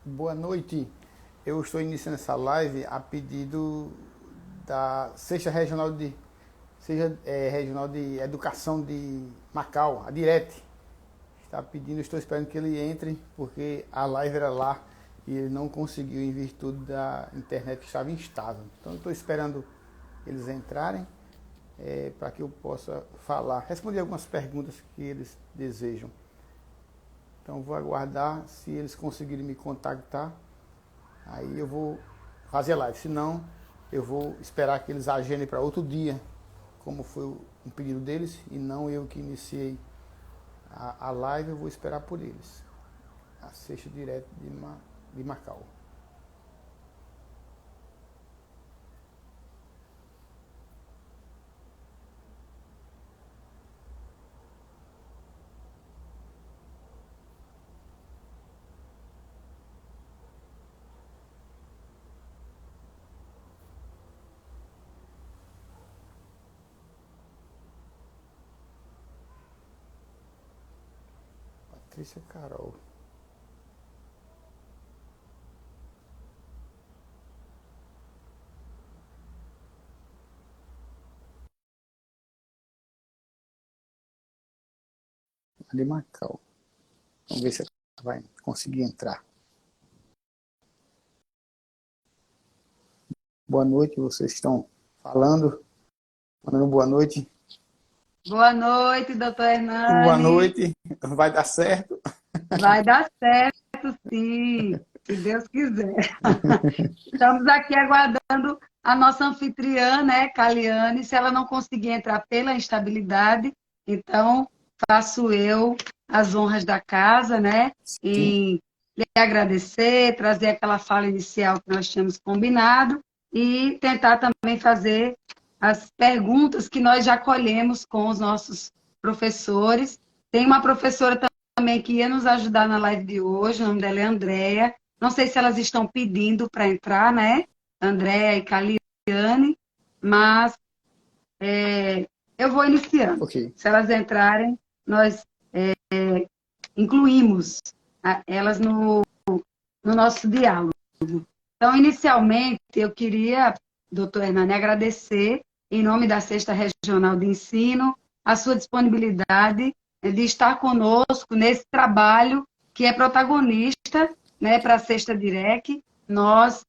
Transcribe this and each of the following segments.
Boa noite. Eu estou iniciando essa live a pedido da Regional de Educação de Macau, a Direte. Está pedindo, estou esperando que ele entre, porque a live era lá e ele não conseguiu em virtude da internet que estava instável. Então eu estou esperando eles entrarem para que eu possa falar, responder algumas perguntas que eles desejam. Então vou aguardar, se eles conseguirem me contactar, aí eu vou fazer live. Se não, eu vou esperar que eles agendem para outro dia, como foi um pedido deles, e não eu que iniciei a live, eu vou esperar por eles. A sexta direto de Macau. Patrícia Carol. De Macau. Vamos ver se ela vai conseguir entrar. Boa noite, vocês estão falando? Mandando boa noite. Boa noite, doutor Boa Hernani. noite. Vai dar certo? Vai dar certo, sim, se Deus quiser. Estamos aqui aguardando a nossa anfitriã, né, Caliane. Se ela não conseguir entrar pela instabilidade, então faço eu as honras da casa, né, Sim. em lhe agradecer, trazer aquela fala inicial que nós tínhamos combinado e tentar também fazer as perguntas que nós já colhemos com os nossos professores. Tem uma professora também que ia nos ajudar na live de hoje, o nome dela é Andréia. Não sei se elas estão pedindo para entrar, né? Andréia e Caliane, mas eu vou iniciando. Ok. Se elas entrarem, nós incluímos elas no nosso diálogo. Então, inicialmente, eu queria, doutor Hernani, agradecer, em nome da Sexta Regional de Ensino, a sua disponibilidade de estar conosco nesse trabalho que é protagonista, né, para a Sexta Direc. Nós,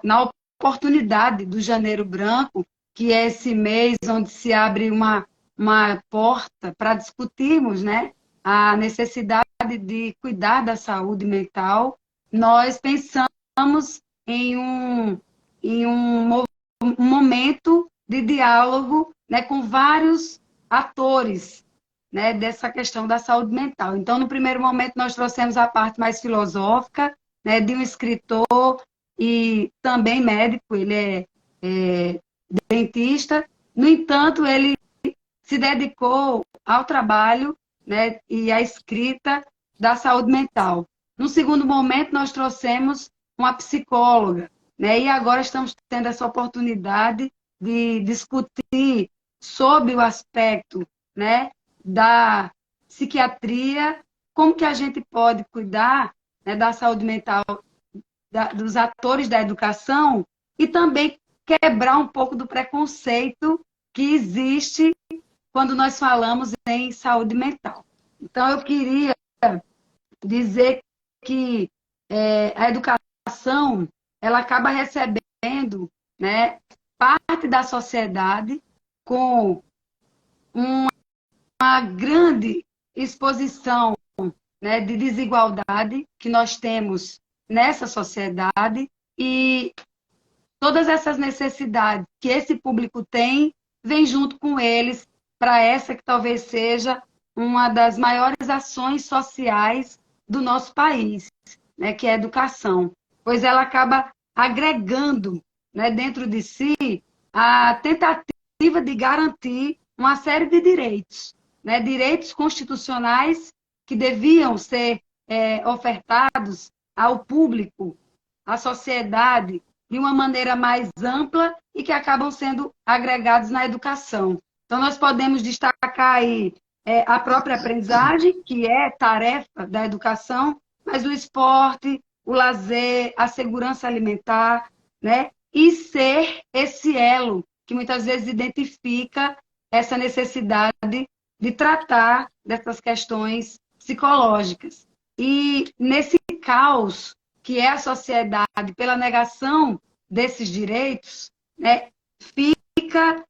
na oportunidade do Janeiro Branco, que é esse mês onde se abre uma porta para discutirmos, né, a necessidade de cuidar da saúde mental, nós pensamos em um momento de diálogo, né, com vários atores, né, dessa questão da saúde mental. Então, no primeiro momento, nós trouxemos a parte mais filosófica, né, de um escritor e também médico, ele é dentista. No entanto, ele se dedicou ao trabalho, né, e à escrita da saúde mental. No segundo momento, nós trouxemos uma psicóloga, né, e agora estamos tendo essa oportunidade de discutir sobre o aspecto, né, da psiquiatria, como que a gente pode cuidar, né, da saúde mental dos atores da educação e também quebrar um pouco do preconceito que existe quando nós falamos em saúde mental. Então, eu queria dizer que a educação ela acaba recebendo, né, parte da sociedade com uma grande exposição, né, de desigualdade que nós temos nessa sociedade e todas essas necessidades que esse público tem, vem junto com eles para essa que talvez seja uma das maiores ações sociais do nosso país, né, que é a educação, pois ela acaba agregando, né, dentro de si a tentativa de garantir uma série de direitos, né, direitos constitucionais que deviam ser ofertados ao público, à sociedade, de uma maneira mais ampla e que acabam sendo agregados na educação. Então, nós podemos destacar aí a própria aprendizagem, que é tarefa da educação, mas o esporte, o lazer, a segurança alimentar, né? E ser esse elo que muitas vezes identifica essa necessidade de tratar dessas questões psicológicas. E nesse caos que é a sociedade pela negação desses direitos, né, fica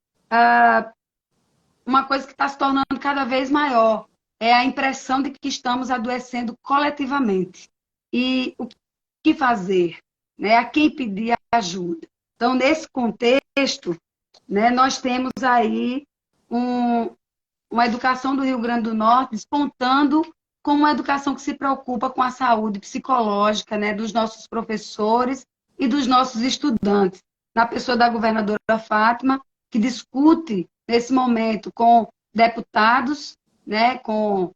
uma coisa que está se tornando cada vez maior, é a impressão de que estamos adoecendo coletivamente. E o que fazer? Né? A quem pedir ajuda? Então, nesse contexto, né, nós temos aí uma educação do Rio Grande do Norte despontando como uma educação que se preocupa com a saúde psicológica, né, dos nossos professores e dos nossos estudantes. Na pessoa da governadora Fátima, que discute nesse momento com deputados, né, com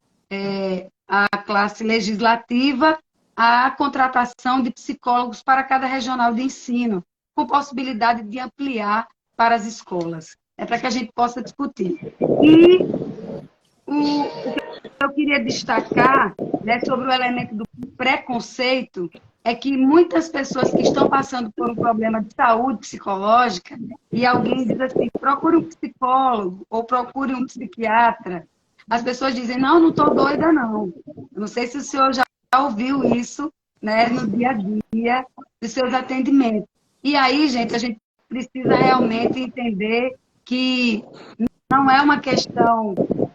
a classe legislativa, a contratação de psicólogos para cada regional de ensino, com possibilidade de ampliar para as escolas. É para que a gente possa discutir. E o que eu queria destacar, né, sobre o elemento do preconceito é que muitas pessoas que estão passando por um problema de saúde psicológica e alguém diz assim, procure um psicólogo ou procure um psiquiatra, as pessoas dizem, não estou doida, não. Eu não sei se o senhor já ouviu isso, né, no dia a dia dos seus atendimentos. E aí, gente, a gente precisa realmente entender que não é uma questão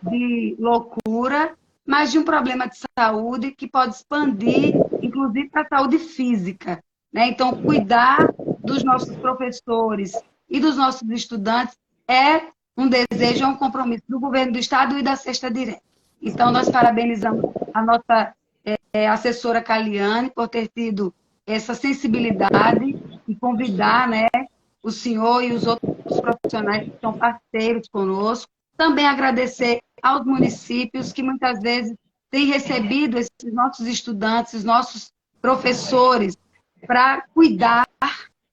de loucura, mas de um problema de saúde que pode expandir, inclusive, para a saúde física. Né? Então, cuidar dos nossos professores e dos nossos estudantes é um desejo, é um compromisso do governo do Estado e da Sexta Direta. Então, nós parabenizamos a nossa assessora Caliane por ter tido essa sensibilidade e convidar, né, o senhor e os outros profissionais que são parceiros conosco. Também agradecer aos municípios que muitas vezes têm recebido esses nossos estudantes, os nossos professores, para cuidar,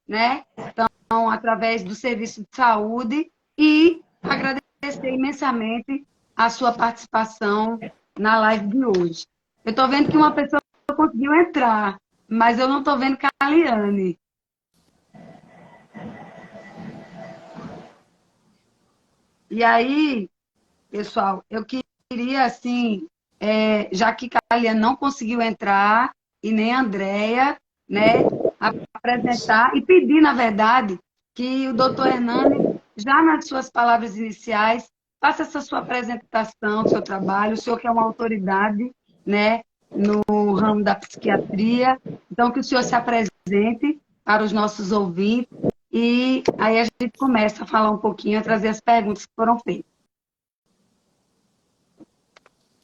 né? Então, através do serviço de saúde, e agradecer imensamente a sua participação na live de hoje. Eu estou vendo que uma pessoa conseguiu entrar, mas eu não estou vendo Caliane. E aí, pessoal, eu queria, assim, já que Caliane não conseguiu entrar, e nem a Andréia, né, apresentar e pedir, na verdade, que o doutor Hernani, já nas suas palavras iniciais, faça essa sua apresentação do seu trabalho, o senhor que é uma autoridade, né, no ramo da psiquiatria, então que o senhor se apresente para os nossos ouvintes, e aí a gente começa a falar um pouquinho, a trazer as perguntas que foram feitas.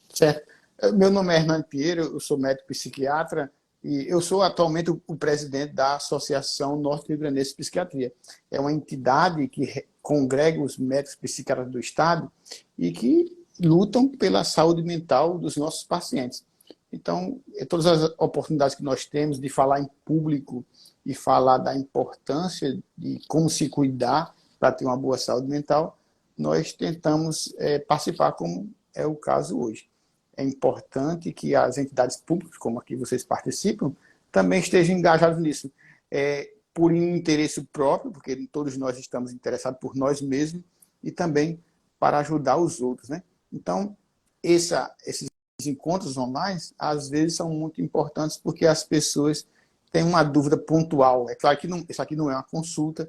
Certo. Meu nome é Hernani Pinheiro, eu sou médico psiquiatra e eu sou atualmente o presidente da Associação Norte-Rio Grandense de Psiquiatria. É uma entidade que congrega os médicos psiquiatras do Estado e que lutam pela saúde mental dos nossos pacientes. Então, todas as oportunidades que nós temos de falar em público e falar da importância de como se cuidar para ter uma boa saúde mental, nós tentamos participar, como é o caso hoje. É importante que as entidades públicas, como aqui vocês participam, também estejam engajadas nisso. Por interesse próprio, porque todos nós estamos interessados por nós mesmos, e também para ajudar os outros. Né? Então, esses encontros online, às vezes, são muito importantes porque as pessoas têm uma dúvida pontual. É claro que isso aqui não é uma consulta,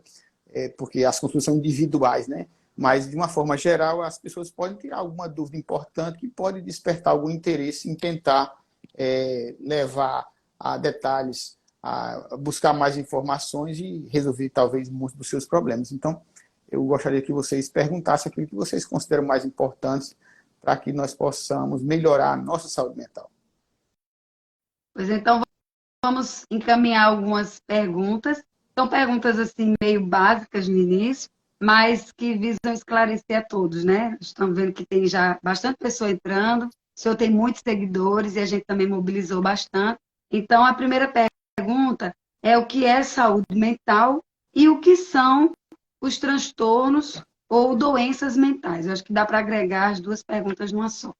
porque as consultas são individuais, né? Mas, de uma forma geral, as pessoas podem ter alguma dúvida importante que pode despertar algum interesse em tentar levar a detalhes, a buscar mais informações e resolver, talvez, muitos dos seus problemas. Então, eu gostaria que vocês perguntassem aquilo que vocês consideram mais importantes para que nós possamos melhorar a nossa saúde mental. Pois então, vamos encaminhar algumas perguntas. São perguntas, assim, meio básicas no início, mas que visam esclarecer a todos, né? Estamos vendo que tem já bastante pessoa entrando, o senhor tem muitos seguidores e a gente também mobilizou bastante. Então, a primeira pergunta é o que é saúde mental e o que são os transtornos ou doenças mentais. Eu acho que dá para agregar as duas perguntas numa só.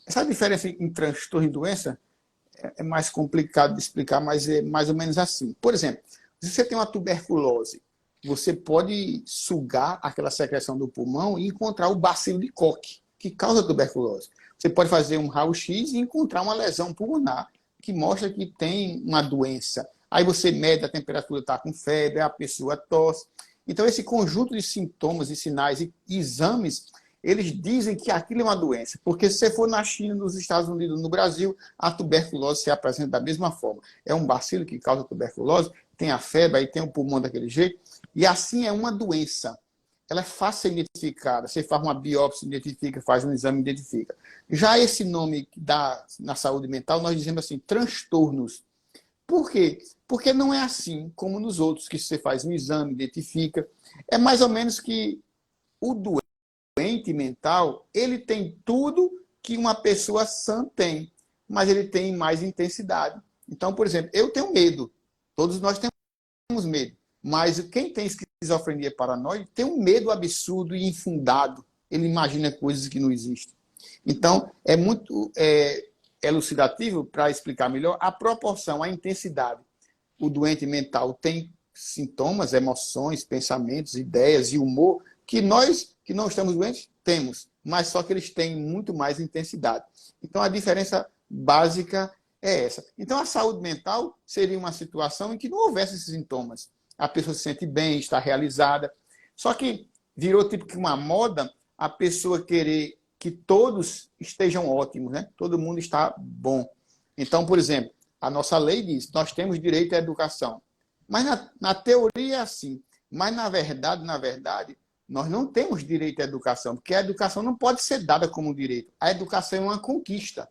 Essa diferença em transtorno e doença é mais complicado de explicar, mas é mais ou menos assim. Por exemplo, se você tem uma tuberculose, você pode sugar aquela secreção do pulmão e encontrar o bacilo de Koch, que causa tuberculose. Você pode fazer um raio-x e encontrar uma lesão pulmonar que mostra que tem uma doença. Aí você mede a temperatura, está com febre, a pessoa tosse. Então, esse conjunto de sintomas e sinais e exames, eles dizem que aquilo é uma doença. Porque se você for na China, nos Estados Unidos, no Brasil, a tuberculose se apresenta da mesma forma. É um bacilo que causa tuberculose, tem a febre, aí tem o pulmão daquele jeito. E assim é uma doença. Ela é fácil de identificada. Você faz uma biópsia, identifica, faz um exame, identifica. Já esse nome que dá na saúde mental, nós dizemos assim, transtornos. Por quê? Porque não é assim como nos outros, que você faz um exame, identifica. É mais ou menos que o doente mental, ele tem tudo que uma pessoa sã tem, mas ele tem mais intensidade. Então, por exemplo, eu tenho medo. Todos nós temos medo. Mas quem tem esquizofrenia paranoide tem um medo absurdo e infundado. Ele imagina coisas que não existem. Então, é muito elucidativo, para explicar melhor, a proporção, a intensidade. O doente mental tem sintomas, emoções, pensamentos, ideias e humor que nós, que não estamos doentes, temos. Mas só que eles têm muito mais intensidade. Então, a diferença básica é essa. Então, a saúde mental seria uma situação em que não houvesse esses sintomas. A pessoa se sente bem, está realizada. Só que virou tipo que uma moda a pessoa querer que todos estejam ótimos, né? Todo mundo está bom. Então, por exemplo, a nossa lei diz, nós temos direito à educação. Mas na teoria é assim. Mas na verdade, nós não temos direito à educação, porque a educação não pode ser dada como um direito. A educação é uma conquista.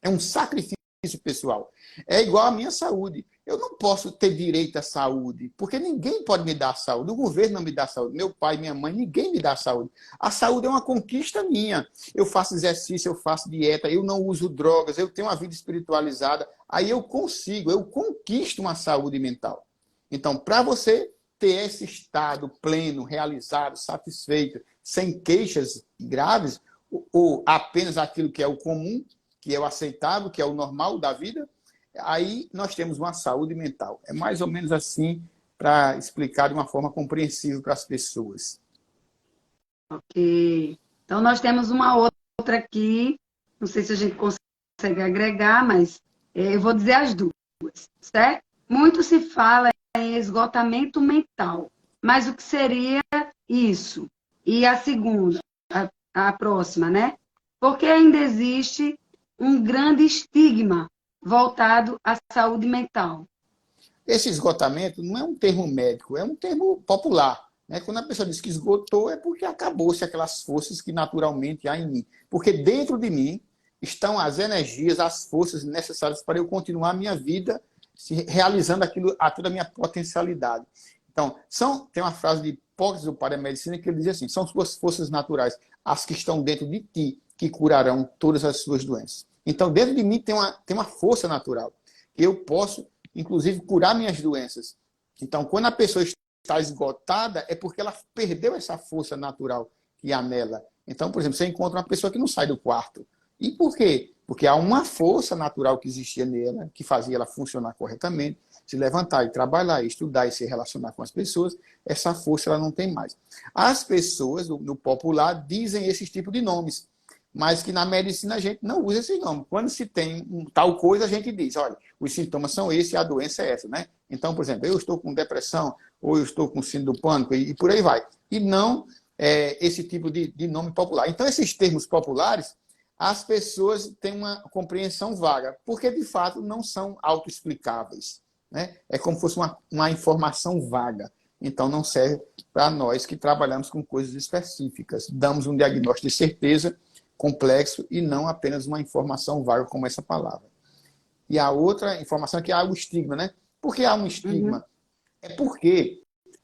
É um sacrifício pessoal. É igual à minha saúde. Eu não posso ter direito à saúde, porque ninguém pode me dar saúde. O governo não me dá saúde. Meu pai, minha mãe, ninguém me dá saúde. A saúde é uma conquista minha. Eu faço exercício, eu faço dieta, eu não uso drogas, eu tenho uma vida espiritualizada. Aí eu conquisto uma saúde mental. Então, para você ter esse estado pleno, realizado, satisfeito, sem queixas graves, ou apenas aquilo que é o comum, que é o aceitável, que é o normal da vida, aí nós temos uma saúde mental. É mais ou menos assim, para explicar de uma forma compreensível para as pessoas. Ok. Então, nós temos uma outra aqui, não sei se a gente consegue agregar, mas eu vou dizer as duas, certo? Muito se fala em esgotamento mental, mas o que seria isso? E a segunda, a próxima, né? Porque ainda existe um grande estigma voltado à saúde mental. Esse esgotamento não é um termo médico, é um termo popular. Né? Quando a pessoa diz que esgotou, é porque acabou-se aquelas forças que naturalmente há em mim. Porque dentro de mim estão as energias, as forças necessárias para eu continuar a minha vida realizando aquilo, a toda a minha potencialidade. Então, tem uma frase de Hipócrates, do pai da medicina, que ele diz assim, são suas forças naturais, as que estão dentro de ti, que curarão todas as suas doenças. Então, dentro de mim tem uma força natural. Eu posso, inclusive, curar minhas doenças. Então, quando a pessoa está esgotada, é porque ela perdeu essa força natural que há nela. Então, por exemplo, você encontra uma pessoa que não sai do quarto. E por quê? Porque há uma força natural que existia nela, que fazia ela funcionar corretamente, se levantar e trabalhar, estudar e se relacionar com as pessoas. Essa força ela não tem mais. As pessoas, no popular, dizem esses tipos de nomes, mas que na medicina a gente não usa esse nome. Quando se tem tal coisa, a gente diz, olha, os sintomas são esses e a doença é essa, né? Então, por exemplo, eu estou com depressão, ou eu estou com síndrome do pânico, e por aí vai. E não esse tipo de nome popular. Então, esses termos populares, as pessoas têm uma compreensão vaga, porque, de fato, não são autoexplicáveis. Né? É como se fosse uma informação vaga. Então, não serve para nós que trabalhamos com coisas específicas. Damos um diagnóstico de certeza, complexo, e não apenas uma informação vaga como essa palavra. E a outra informação é que há o estigma, né? Por que há um estigma? É porque,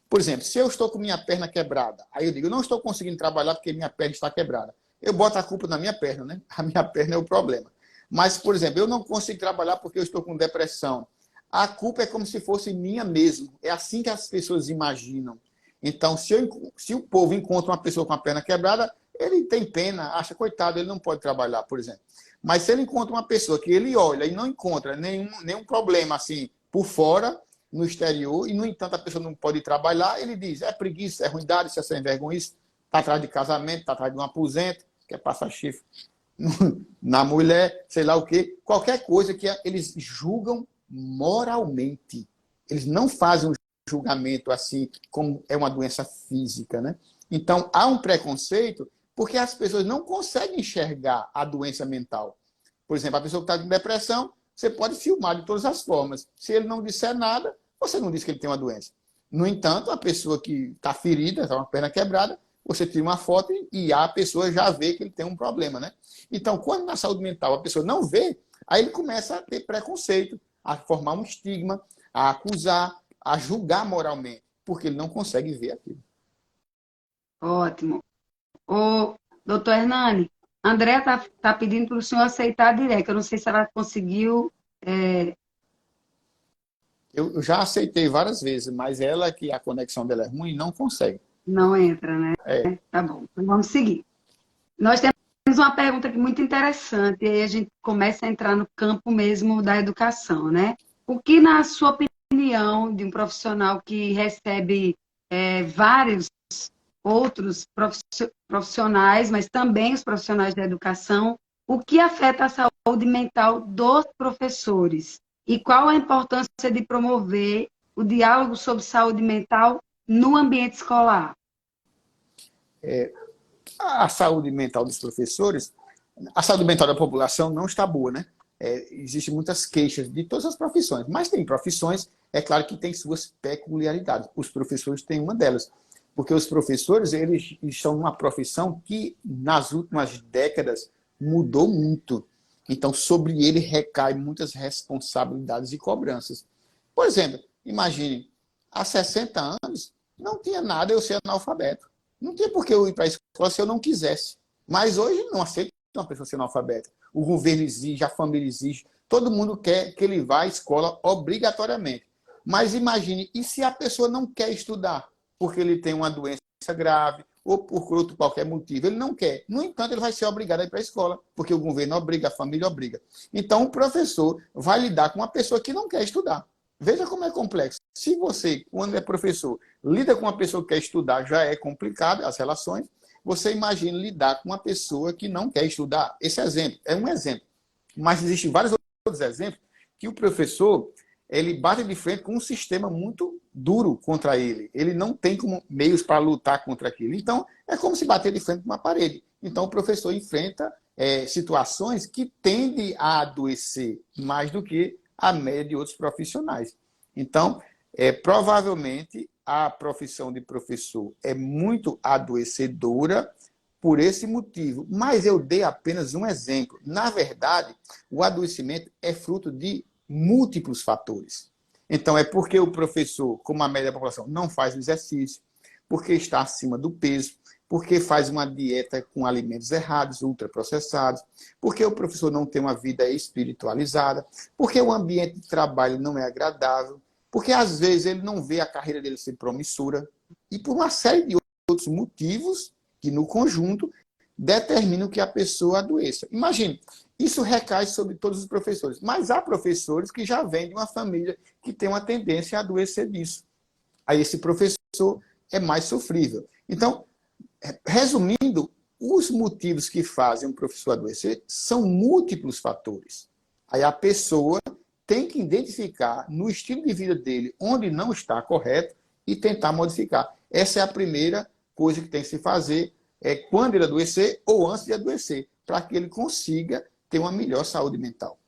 por exemplo, se eu estou com minha perna quebrada, aí eu digo, eu não estou conseguindo trabalhar porque minha perna está quebrada. Eu boto a culpa na minha perna, né? A minha perna é o problema. Mas, por exemplo, eu não consigo trabalhar porque eu estou com depressão. A culpa é como se fosse minha mesmo. É assim que as pessoas imaginam. Então, se o povo encontra uma pessoa com a perna quebrada, ele tem pena, acha, coitado, ele não pode trabalhar, por exemplo. Mas se ele encontra uma pessoa que ele olha e não encontra nenhum problema assim por fora, no exterior, e, no entanto, a pessoa não pode trabalhar, ele diz, é preguiça, é ruindade, isso é sem vergonha, está atrás de casamento, está atrás de um aposento, quer passar chifre na mulher, sei lá o quê. Qualquer coisa que eles julgam moralmente. Eles não fazem um julgamento assim, como é uma doença física, né? Então, há um preconceito porque as pessoas não conseguem enxergar a doença mental. Por exemplo, a pessoa que está com depressão, você pode filmar de todas as formas. Se ele não disser nada, você não diz que ele tem uma doença. No entanto, a pessoa que está ferida, está com a perna quebrada, você tira uma foto e a pessoa já vê que ele tem um problema, né? Então, quando na saúde mental a pessoa não vê, aí ele começa a ter preconceito, a formar um estigma, a acusar, a julgar moralmente, porque ele não consegue ver aquilo. Ótimo. Ô, doutor Hernani, André tá pedindo para o senhor aceitar direto. Eu não sei se ela conseguiu. Eu já aceitei várias vezes, mas ela, que a conexão dela é ruim, não consegue. Não entra, né? É. Tá bom, então vamos seguir. Nós temos uma pergunta aqui muito interessante, e aí a gente começa a entrar no campo mesmo da educação, né? O que, na sua opinião, de um profissional que recebe vários outros profissionais, mas também os profissionais da educação, o que afeta a saúde mental dos professores? E qual a importância de promover o diálogo sobre saúde mental no ambiente escolar? A saúde mental dos professores, a saúde mental da população não está boa, né? Existem muitas queixas de todas as profissões, mas tem profissões, é claro que tem suas peculiaridades. Os professores têm uma delas, porque os professores, eles estão numa profissão que, nas últimas décadas, mudou muito. Então, sobre ele recai muitas responsabilidades e cobranças. Por exemplo, imagine, há 60 anos, não tinha nada eu ser analfabeto. Não tinha por que eu ir para a escola se eu não quisesse. Mas hoje não aceito uma pessoa ser analfabeta. O governo exige, a família exige, todo mundo quer que ele vá à escola obrigatoriamente. Mas imagine, e se a pessoa não quer estudar porque ele tem uma doença grave ou por outro qualquer motivo, ele não quer. No entanto, ele vai ser obrigado a ir para a escola, porque o governo obriga, a família obriga. Então, o professor vai lidar com uma pessoa que não quer estudar. Veja como é complexo. Se você, quando é professor, lida com uma pessoa que quer estudar, já é complicado as relações, você imagina lidar com uma pessoa que não quer estudar. Esse exemplo é um exemplo. Mas existem vários outros exemplos que o professor ele bate de frente com um sistema muito duro contra ele. Ele não tem meios para lutar contra aquilo. Então, é como se bater de frente com uma parede. Então, o professor enfrenta situações que tendem a adoecer mais do que a média de outros profissionais. Então, provavelmente, a profissão de professor é muito adoecedora por esse motivo. Mas eu dei apenas um exemplo. Na verdade, o adoecimento é fruto de múltiplos fatores. Então, é porque o professor, como a média da população, não faz o exercício, porque está acima do peso, porque faz uma dieta com alimentos errados, ultraprocessados, porque o professor não tem uma vida espiritualizada, porque o ambiente de trabalho não é agradável, porque às vezes ele não vê a carreira dele ser promissora, e por uma série de outros motivos que, no conjunto, determinam que a pessoa adoeça. Imagine, isso recai sobre todos os professores, mas há professores que já vêm de uma família que tem uma tendência a adoecer disso. Aí esse professor é mais sofrível. Então, resumindo, os motivos que fazem um professor adoecer são múltiplos fatores. Aí a pessoa tem que identificar no estilo de vida dele onde não está correto e tentar modificar. Essa é a primeira coisa que tem que se fazer quando ele adoecer ou antes de adoecer, para que ele consiga ter uma melhor saúde mental.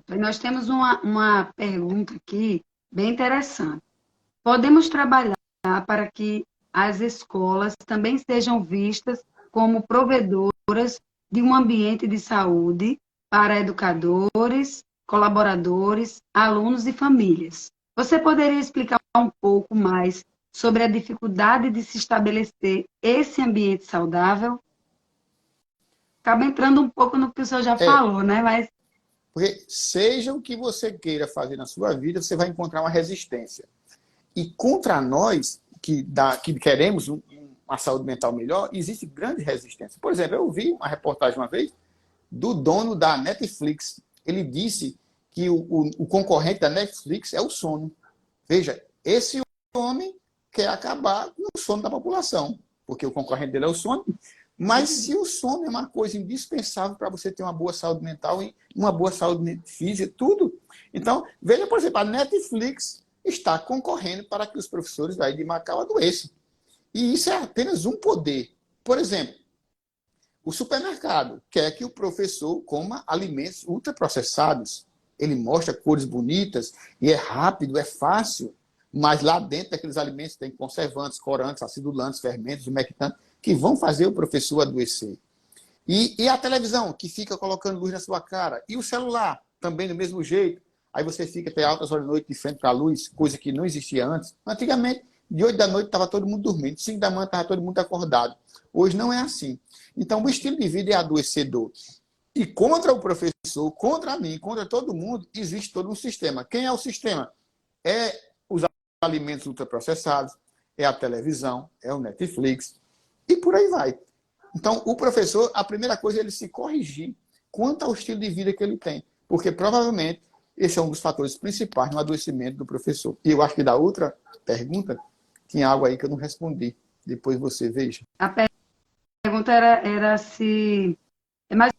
Nós temos uma pergunta aqui bem interessante. Podemos trabalhar para que as escolas também sejam vistas como provedoras de um ambiente de saúde para educadores, colaboradores, alunos e famílias. Você poderia explicar um pouco mais sobre a dificuldade de se estabelecer esse ambiente saudável? Acaba entrando um pouco no que o senhor já falou, né? Mas... Porque seja o que você queira fazer na sua vida, você vai encontrar uma resistência. E contra nós, que queremos uma saúde mental melhor, existe grande resistência. Por exemplo, eu vi uma reportagem uma vez do dono da Netflix. Ele disse que o concorrente da Netflix é o sono. Veja, esse homem quer acabar com o sono da população, porque o concorrente dele é o sono. Mas se o sono é uma coisa indispensável para você ter uma boa saúde mental e uma boa saúde física, tudo. Então, veja, por exemplo, a Netflix está concorrendo para que os professores daí de Macau adoeçam. E isso é apenas um poder. Por exemplo, o supermercado quer que o professor coma alimentos ultraprocessados. Ele mostra cores bonitas e é rápido, é fácil. Mas lá dentro daqueles alimentos tem conservantes, corantes, acidulantes, fermentos, umectantes, que vão fazer o professor adoecer. E a televisão, que fica colocando luz na sua cara. E o celular, também do mesmo jeito. Aí você fica até altas horas da noite de frente para a luz, coisa que não existia antes. Antigamente, de 8 da noite estava todo mundo dormindo, de 5 da manhã estava todo mundo acordado. Hoje não é assim. Então, o estilo de vida é adoecedor. E contra o professor, contra mim, contra todo mundo, existe todo um sistema. Quem é o sistema? É os alimentos ultraprocessados, é a televisão, é o Netflix, e por aí vai. Então, o professor, a primeira coisa é ele se corrigir quanto ao estilo de vida que ele tem. Porque, provavelmente, esse é um dos fatores principais no adoecimento do professor. E eu acho que da outra pergunta, tinha algo aí que eu não respondi. Depois você veja. A pergunta era se... É mais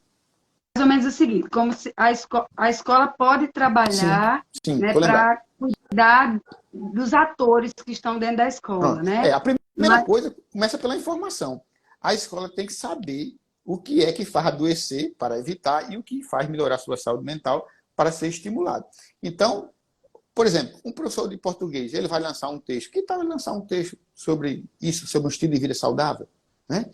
ou menos o seguinte, como se a escola pode trabalhar, sim, né, para cuidar dos atores que estão dentro da escola, né? A primeira coisa começa pela informação. A escola tem que saber o que é que faz adoecer para evitar e o que faz melhorar a sua saúde mental para ser estimulado. Então, por exemplo, um professor de português, ele vai lançar um texto. Que tal ele lançar um texto sobre isso, sobre um estilo de vida saudável? Né?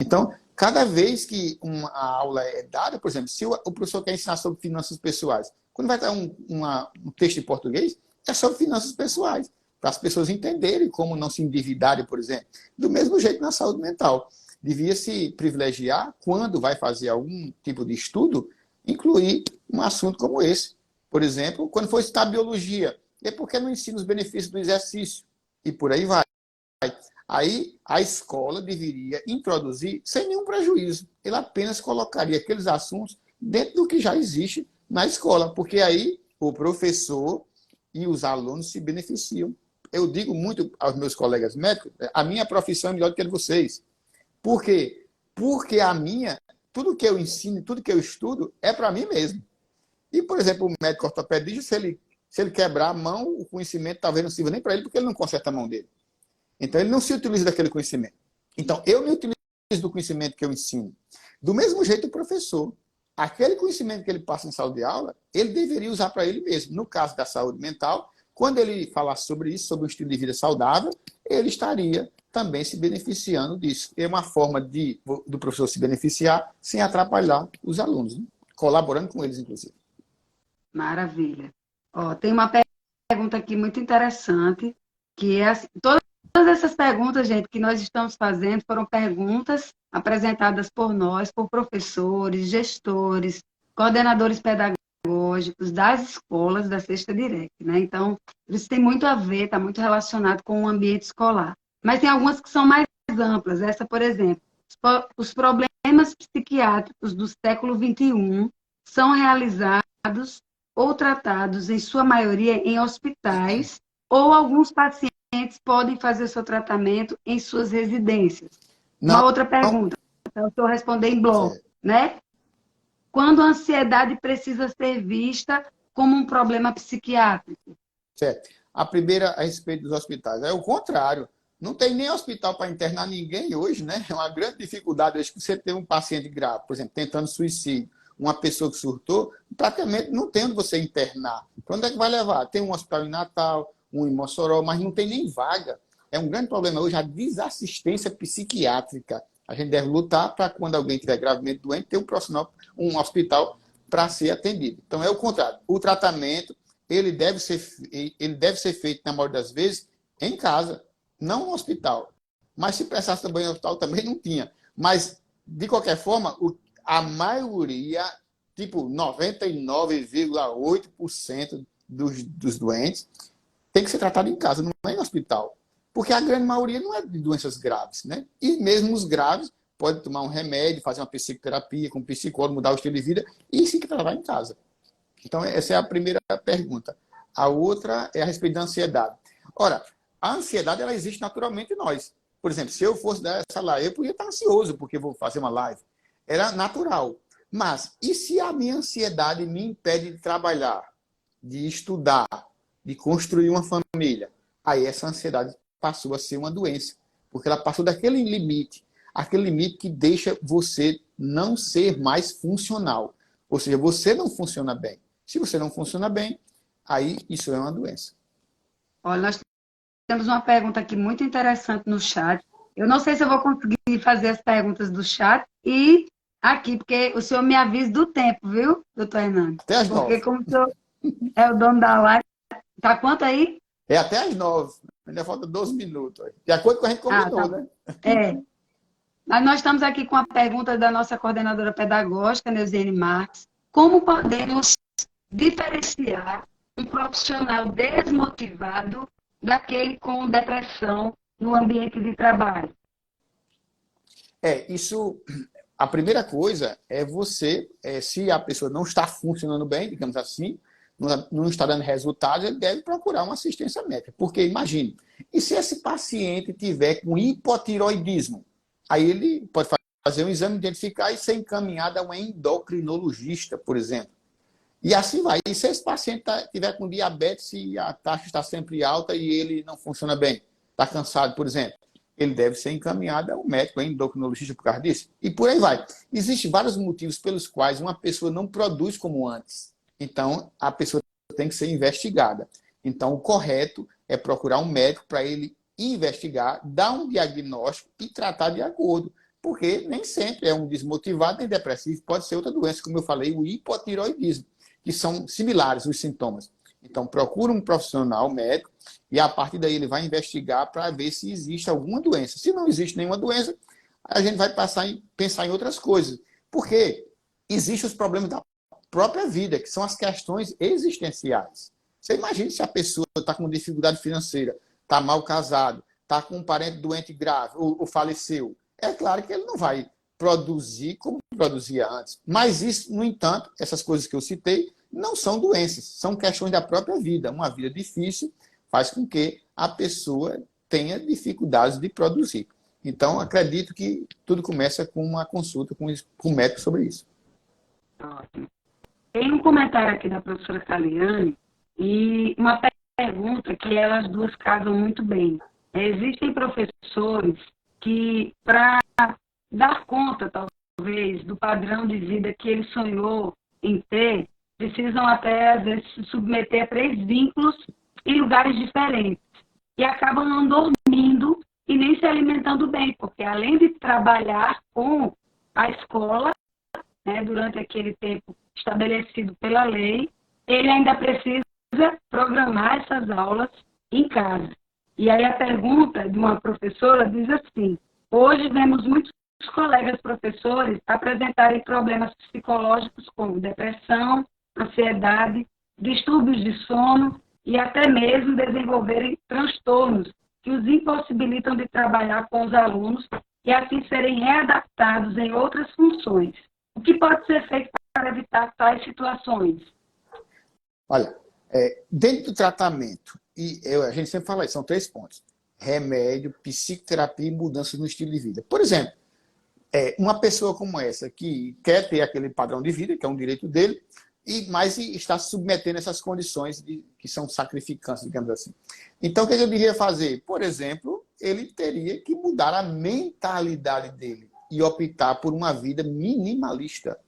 Então, cada vez que uma aula é dada, por exemplo, se o professor quer ensinar sobre finanças pessoais, quando vai dar um texto em português, é sobre finanças pessoais, para as pessoas entenderem como não se endividarem, por exemplo. Do mesmo jeito na saúde mental. Devia se privilegiar, quando vai fazer algum tipo de estudo, incluir um assunto como esse. Por exemplo, quando for estudar biologia, é porque não ensina os benefícios do exercício. E por aí vai. Aí a escola deveria introduzir, sem nenhum prejuízo, ele apenas colocaria aqueles assuntos dentro do que já existe na escola, porque aí o professor e os alunos se beneficiam. Eu digo muito aos meus colegas médicos, a minha profissão é melhor do que a de vocês. Por quê? Porque tudo que eu ensino, tudo que eu estudo é para mim mesmo. E, por exemplo, o médico ortopedista, se ele quebrar a mão, o conhecimento talvez não sirva nem para ele, porque ele não conserta a mão dele. Então, ele não se utiliza daquele conhecimento. Então, eu me utilizo do conhecimento que eu ensino. Do mesmo jeito, o professor, aquele conhecimento que ele passa em sala de aula, ele deveria usar para ele mesmo. No caso da saúde mental, quando ele falar sobre isso, sobre um estilo de vida saudável, ele estaria também se beneficiando disso. É uma forma do professor se beneficiar sem atrapalhar os alunos, né? Colaborando com eles, inclusive. Maravilha. Ó, tem uma pergunta aqui muito interessante, que é assim, todas essas perguntas, gente, que nós estamos fazendo foram perguntas apresentadas por nós, por professores, gestores, coordenadores pedagógicos das escolas da Sexta Direct, né? Então, isso tem muito a ver, está muito relacionado com o ambiente escolar. Mas tem algumas que são mais amplas. Essa, por exemplo, os problemas psiquiátricos do século XXI são realizados ou tratados, em sua maioria, em hospitais, ou alguns pacientes podem fazer o seu tratamento em suas residências. Não, uma outra pergunta, então, eu responder em bloco, né? Quando a ansiedade precisa ser vista como um problema psiquiátrico? Certo. A primeira a respeito dos hospitais. É o contrário. Não tem nem hospital para internar ninguém hoje, né? É uma grande dificuldade hoje que você tem um paciente grave, por exemplo, tentando suicídio, uma pessoa que surtou, praticamente não tem onde você internar. Para onde é que vai levar? Tem um hospital em Natal, um em Mossoró, mas não tem nem vaga. É um grande problema hoje a desassistência psiquiátrica. A gente deve lutar para, quando alguém estiver gravemente doente, ter um hospital para ser atendido. Então, é o contrário. O tratamento ele deve ser feito, na maioria das vezes, em casa, não no hospital. Mas se precisasse também no hospital, também não tinha. Mas, de qualquer forma, a maioria, tipo 99,8% dos doentes, tem que ser tratado em casa, não é em hospital. Porque a grande maioria não é de doenças graves, né? E mesmo os graves, pode tomar um remédio, fazer uma psicoterapia com um psicólogo, mudar o estilo de vida e se tratar em casa. Então, essa é a primeira pergunta. A outra é a respeito da ansiedade. Ora, a ansiedade, ela existe naturalmente em nós. Por exemplo, se eu fosse dar essa live, eu podia estar ansioso porque vou fazer uma live. Era natural. Mas, e se a minha ansiedade me impede de trabalhar, de estudar, de construir uma família? Aí essa ansiedade passou a ser uma doença. Porque ela passou daquele limite, aquele limite que deixa você não ser mais funcional. Ou seja, você não funciona bem. Se você não funciona bem, aí isso é uma doença. Olha, nós temos uma pergunta aqui muito interessante no chat. Eu não sei se eu vou conseguir fazer as perguntas do chat e aqui, porque o senhor me avisa do tempo, viu, doutor Hernando? Até às 9. Porque como o senhor é o dono da live, tá quanto aí? É até às 9. Ainda falta 12 minutos. De acordo com a gente combinou, tá. né? É. Mas nós estamos aqui com a pergunta da nossa coordenadora pedagógica, Neuziene Marques. Como podemos diferenciar um profissional desmotivado daquele com depressão no ambiente de trabalho? Isso. A primeira coisa é você, se a pessoa não está funcionando bem, digamos assim, não está dando resultados, ele deve procurar uma assistência médica. Porque, imagine, e se esse paciente tiver com hipotiroidismo? Aí ele pode fazer um exame, identificar e ser encaminhado a um endocrinologista, por exemplo. E assim vai. E se esse paciente tiver com diabetes e a taxa está sempre alta e ele não funciona bem, está cansado, por exemplo, ele deve ser encaminhado a um médico, a um endocrinologista por causa disso. E por aí vai. Existem vários motivos pelos quais uma pessoa não produz como antes. Então, a pessoa tem que ser investigada. Então, o correto é procurar um médico para ele investigar, dar um diagnóstico e tratar de acordo. Porque nem sempre é um desmotivado nem depressivo, pode ser outra doença, como eu falei, o hipotiroidismo, que são similares os sintomas. Então, procura um profissional médico e a partir daí ele vai investigar para ver se existe alguma doença. Se não existe nenhuma doença, a gente vai pensar em outras coisas. Porque existem os problemas da própria vida, que são as questões existenciais. Você imagina se a pessoa está com dificuldade financeira, está mal casado, está com um parente doente grave ou faleceu. É claro que ele não vai produzir como produzia antes. Mas isso, no entanto, essas coisas que eu citei, não são doenças, são questões da própria vida. Uma vida difícil faz com que a pessoa tenha dificuldades de produzir. Então, acredito que tudo começa com uma consulta com o médico sobre isso. Ótimo. Tem um comentário aqui da professora Caliane e uma pergunta que elas duas casam muito bem. Existem professores que, para dar conta, talvez, do padrão de vida que ele sonhou em ter, precisam até, às vezes, se submeter a 3 vínculos em lugares diferentes. E acabam não dormindo e nem se alimentando bem, porque além de trabalhar com a escola, né, durante aquele tempo estabelecido pela lei, ele ainda precisa programar essas aulas em casa. E aí a pergunta de uma professora diz assim: hoje vemos muitos colegas professores apresentarem problemas psicológicos como depressão, ansiedade, distúrbios de sono e até mesmo desenvolverem transtornos que os impossibilitam de trabalhar com os alunos e assim serem readaptados em outras funções. O que pode ser feito para evitar tais situações? Olha, dentro do tratamento, a gente sempre fala isso, são 3 pontos: remédio, psicoterapia e mudanças no estilo de vida. Por exemplo, uma pessoa como essa, que quer ter aquele padrão de vida, que é um direito dele, mas está se submetendo a essas condições que são sacrificantes, digamos assim. Então, o que eu deveria fazer? Por exemplo, ele teria que mudar a mentalidade dele e optar por uma vida minimalista,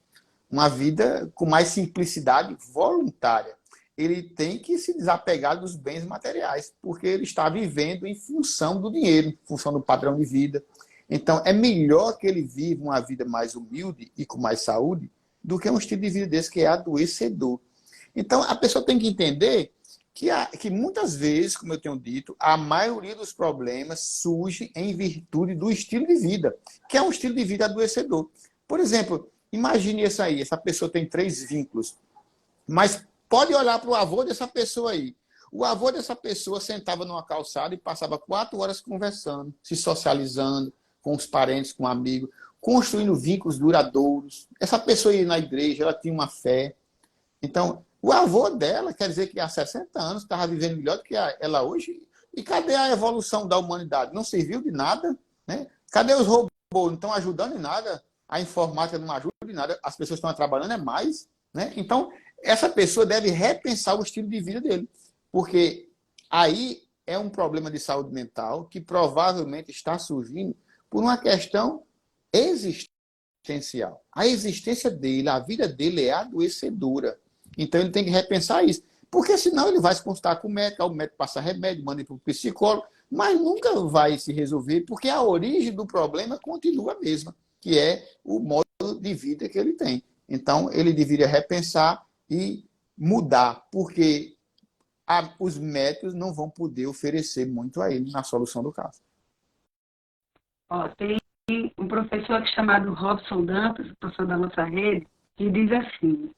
uma vida com mais simplicidade voluntária. Ele tem que se desapegar dos bens materiais, porque ele está vivendo em função do dinheiro, em função do padrão de vida. Então, é melhor que ele viva uma vida mais humilde e com mais saúde do que um estilo de vida desse que é adoecedor. Então, a pessoa tem que entender que muitas vezes, como eu tenho dito, a maioria dos problemas surge em virtude do estilo de vida, que é um estilo de vida adoecedor. Por exemplo, imagine isso aí, essa pessoa tem 3 vínculos, mas pode olhar para o avô dessa pessoa aí. O avô dessa pessoa sentava numa calçada e passava 4 horas conversando, se socializando com os parentes, com amigos, construindo vínculos duradouros. Essa pessoa ia na igreja, ela tinha uma fé. Então, o avô dela, quer dizer que há 60 anos estava vivendo melhor do que ela hoje. E cadê a evolução da humanidade? Não serviu de nada, né? Cadê os robôs? Não estão ajudando em nada. A informática não ajuda em nada. As pessoas estão trabalhando é mais, né? Então, essa pessoa deve repensar o estilo de vida dele. Porque aí é um problema de saúde mental que provavelmente está surgindo por uma questão existencial. A existência dele, a vida dele é adoecedora. Então ele tem que repensar isso. Porque senão ele vai se consultar com o médico passa remédio, manda para o psicólogo, mas nunca vai se resolver, porque a origem do problema continua a mesma, que é o modo de vida que ele tem. Então ele deveria repensar e mudar, porque os médicos não vão poder oferecer muito a ele na solução do caso. Ó, tem um professor aqui chamado Robson Dantas, professor da nossa rede, que diz assim: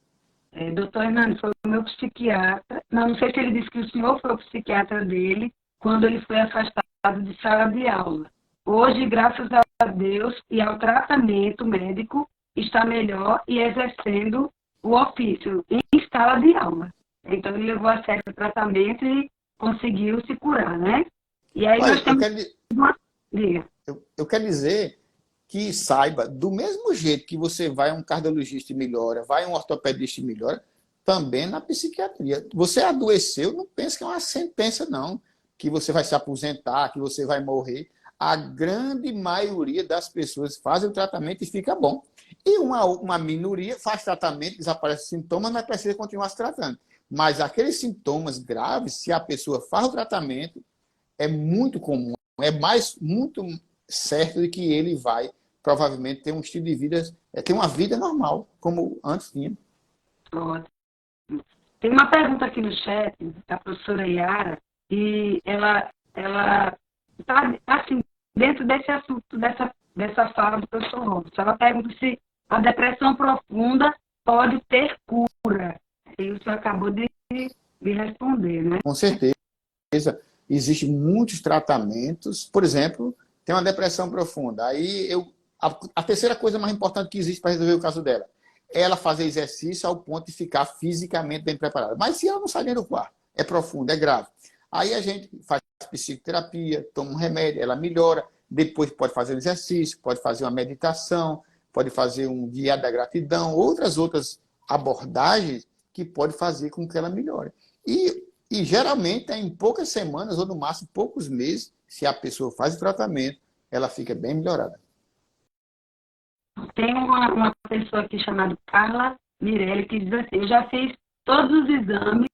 doutor Hernando foi o meu psiquiatra, não sei se ele disse que o senhor foi o psiquiatra dele quando ele foi afastado de sala de aula. Hoje, graças a Deus e ao tratamento médico, está melhor e exercendo o ofício em sala de aula. Então, ele levou a sério o tratamento e conseguiu se curar, né? E aí nós temos eu quero dizer que saiba, do mesmo jeito que você vai a um cardiologista e melhora, vai a um ortopedista e melhora, também na psiquiatria. Você adoeceu, não pense que é uma sentença, não, que você vai se aposentar, que você vai morrer. A grande maioria das pessoas fazem o tratamento e fica bom. E uma minoria faz tratamento, desaparece sintomas, mas precisa continuar se tratando. Mas aqueles sintomas graves, se a pessoa faz o tratamento, é muito comum, é muito certo de que ele vai provavelmente ter um estilo de vida, ter uma vida normal, como antes tinha. Tem uma pergunta aqui no chat da professora Yara, e ela está assim, dentro desse assunto, dessa fala do professor Robson. Ela pergunta se a depressão profunda pode ter cura. E o senhor acabou de responder, né? Com certeza. Existem muitos tratamentos. Por exemplo, tem uma depressão profunda. Aí a terceira coisa mais importante que existe para resolver o caso dela é ela fazer exercício ao ponto de ficar fisicamente bem preparada. Mas se ela não sai nem do quarto, é profundo, é grave. Aí a gente faz psicoterapia, toma um remédio, ela melhora. Depois pode fazer um exercício, pode fazer uma meditação, pode fazer um guia da gratidão, outras abordagens que pode fazer com que ela melhore. E geralmente, em poucas semanas, ou no máximo poucos meses, se a pessoa faz o tratamento, ela fica bem melhorada. Tem uma pessoa aqui chamada Carla Mirelli que diz assim: eu já fiz todos os exames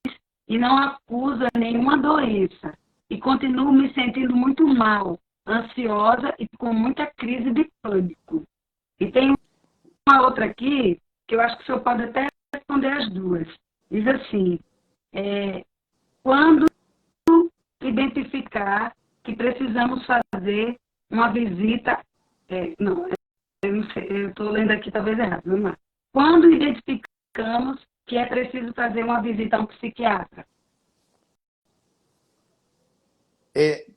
e não acusa nenhuma doença. E continuo me sentindo muito mal, ansiosa e com muita crise de pânico. E tem uma outra aqui, que eu acho que o senhor pode até responder as duas. Diz assim: quando identificar que precisamos fazer uma visita... eu estou lendo aqui talvez errado, vamos lá. Quando identificamos que é preciso fazer uma visita a um psiquiatra?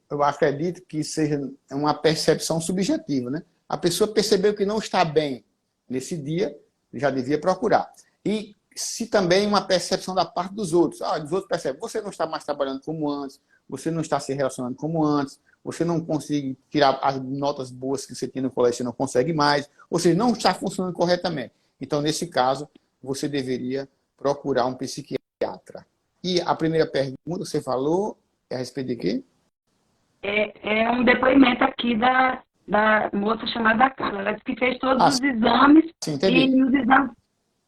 Eu acredito que seja uma percepção subjetiva, né? A pessoa percebeu que não está bem nesse dia, já devia procurar. E se também uma percepção da parte dos outros. Os outros percebem, você não está mais trabalhando como antes, você não está se relacionando como antes, você não consegue tirar as notas boas que você tinha no colégio, você não consegue mais, ou seja, não está funcionando corretamente. Então, nesse caso, você deveria procurar um psiquiatra. E a primeira pergunta, você falou, é a respeito de quê? É um depoimento aqui da moça chamada Carla. Ela disse que fez todos os exames. Sim, entendi. E os exames...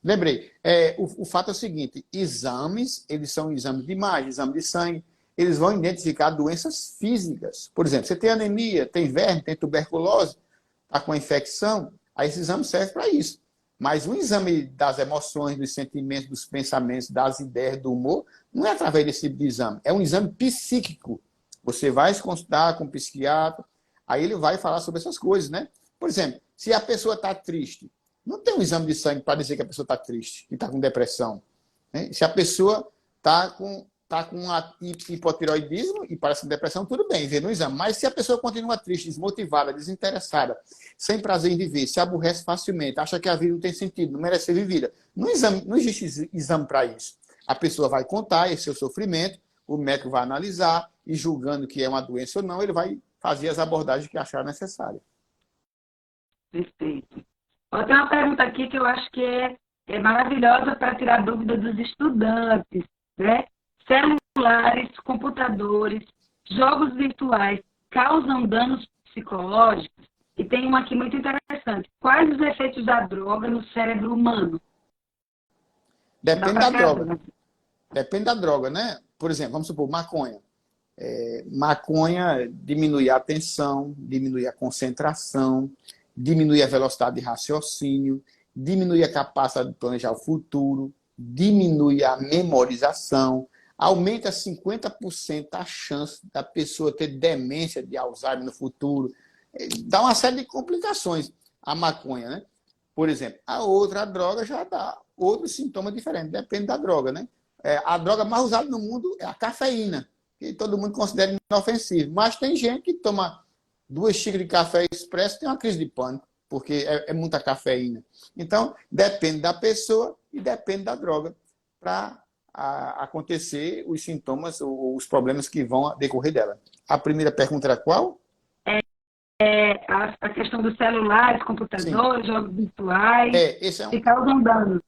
Lembrei. O fato é o seguinte, exames, eles são exames de imagem, exame de sangue, eles vão identificar doenças físicas. Por exemplo, você tem anemia, tem verme, tem tuberculose, está com infecção, aí esse exame serve para isso. Mas um exame das emoções, dos sentimentos, dos pensamentos, das ideias, do humor, não é através desse tipo de exame. É um exame psíquico. Você vai se consultar com um psiquiatra, aí ele vai falar sobre essas coisas, né? Por exemplo, se a pessoa está triste, não tem um exame de sangue para dizer que a pessoa está triste, que está com depressão. Né? Se a pessoa está com está com hipotireoidismo e parece depressão, tudo bem, vê no exame. Mas se a pessoa continua triste, desmotivada, desinteressada, sem prazer em viver, se aborrece facilmente, acha que a vida não tem sentido, não merece ser vivida, não existe exame para isso. A pessoa vai contar esse seu sofrimento, o médico vai analisar e, julgando que é uma doença ou não, ele vai fazer as abordagens que achar necessárias. Perfeito. Ó, tem uma pergunta aqui que eu acho que é maravilhosa para tirar dúvida dos estudantes, né? Celulares, computadores, jogos virtuais causam danos psicológicos? E tem uma aqui muito interessante. Quais os efeitos da droga no cérebro humano? Depende da droga. Depende da droga, né? Por exemplo, vamos supor, maconha. Maconha diminui a atenção, diminui a concentração, diminui a velocidade de raciocínio, diminui a capacidade de planejar o futuro, diminui a memorização, aumenta 50% a chance da pessoa ter demência de Alzheimer no futuro. Dá uma série de complicações a maconha, né? Por exemplo, a outra droga já dá outros sintomas diferentes, depende da droga, né? A droga mais usada no mundo é a cafeína, que todo mundo considera inofensivo. Mas tem gente que toma 2 xícaras de café expresso e tem uma crise de pânico, porque é muita cafeína. Então, depende da pessoa e depende da droga para acontecer os sintomas ou os problemas que vão decorrer dela. A primeira pergunta era qual? A questão dos celulares, computadores, sim, jogos virtuais, que causam dano.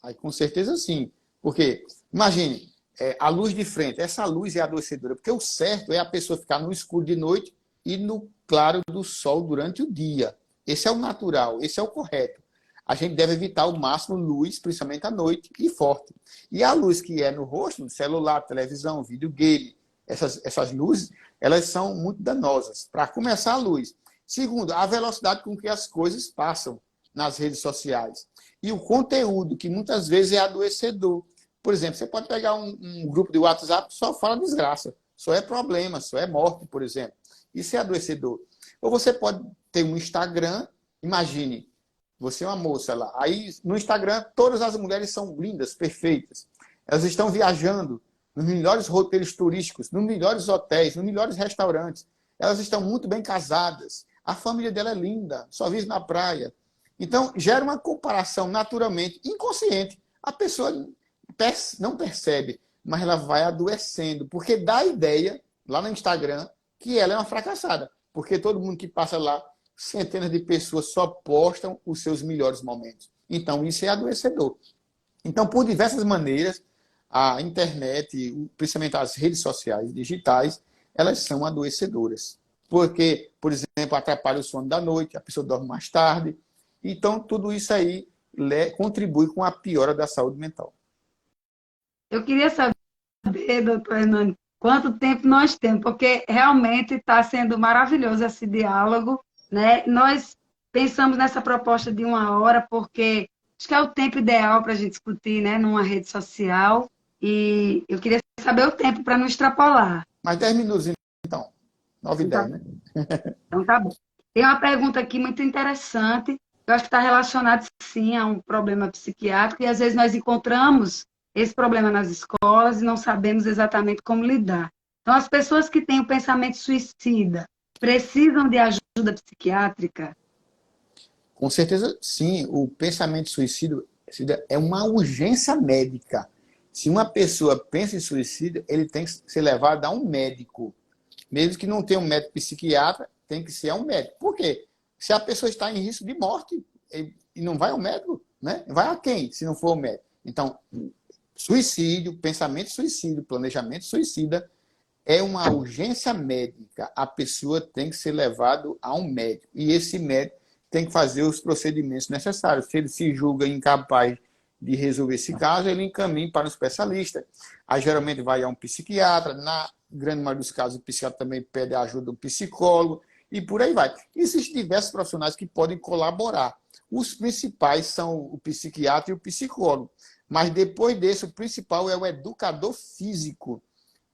Aí, com certeza sim. Porque, imagine, a luz de frente, essa luz é adoecedora, porque o certo é a pessoa ficar no escuro de noite e no claro do sol durante o dia. Esse é o natural, esse é o correto. A gente deve evitar ao máximo luz, principalmente à noite, e forte. E a luz que é no rosto, no celular, televisão, videogame, essas luzes, elas são muito danosas. Para começar, a luz. Segundo, a velocidade com que as coisas passam nas redes sociais. E o conteúdo, que muitas vezes é adoecedor. Por exemplo, você pode pegar um grupo de WhatsApp que só fala desgraça, só é problema, só é morte, por exemplo. Isso é adoecedor. Ou você pode ter um Instagram, imagine, você é uma moça lá. Aí, no Instagram, todas as mulheres são lindas, perfeitas. Elas estão viajando nos melhores roteiros turísticos, nos melhores hotéis, nos melhores restaurantes. Elas estão muito bem casadas. A família dela é linda, só vive na praia. Então, gera uma comparação naturalmente, inconsciente. A pessoa não percebe, mas ela vai adoecendo, porque dá a ideia, lá no Instagram, que ela é uma fracassada. Porque todo mundo que passa lá, centenas de pessoas só postam os seus melhores momentos. Então, isso é adoecedor. Então, por diversas maneiras, a internet, principalmente as redes sociais digitais, elas são adoecedoras. Porque, por exemplo, atrapalha o sono da noite, a pessoa dorme mais tarde. Então, tudo isso aí contribui com a piora da saúde mental. Eu queria saber, doutor Hernani, quanto tempo nós temos, porque realmente está sendo maravilhoso esse diálogo, né? Nós pensamos nessa proposta de 1 hora, porque acho que é o tempo ideal para a gente discutir, né, numa rede social, e eu queria saber o tempo para não extrapolar. Mais 10 minutos, então. 9 e 10, né? Então tá bom. Tem uma pergunta aqui muito interessante, eu acho que está relacionado, sim, a um problema psiquiátrico, e às vezes nós encontramos esse problema nas escolas e não sabemos exatamente como lidar. Então, as pessoas que têm o pensamento suicida precisam de ajuda psiquiátrica? Com certeza, sim. O pensamento suicida é uma urgência médica. Se uma pessoa pensa em suicídio, ele tem que ser levado a um médico. Mesmo que não tenha um médico psiquiatra, tem que ser um médico. Por quê? Se a pessoa está em risco de morte e não vai ao médico, né? Vai a quem, se não for o médico? Então, suicídio, pensamento suicídio, planejamento suicida é uma urgência médica. A pessoa tem que ser levada a um médico. E esse médico tem que fazer os procedimentos necessários. Se ele se julga incapaz de resolver esse caso, ele encaminha para um especialista. Aí, geralmente, vai a um psiquiatra. Na grande maioria dos casos, o psiquiatra também pede a ajuda do psicólogo. E por aí vai. Existem diversos profissionais que podem colaborar. Os principais são o psiquiatra e o psicólogo. Mas depois desse, o principal é o educador físico.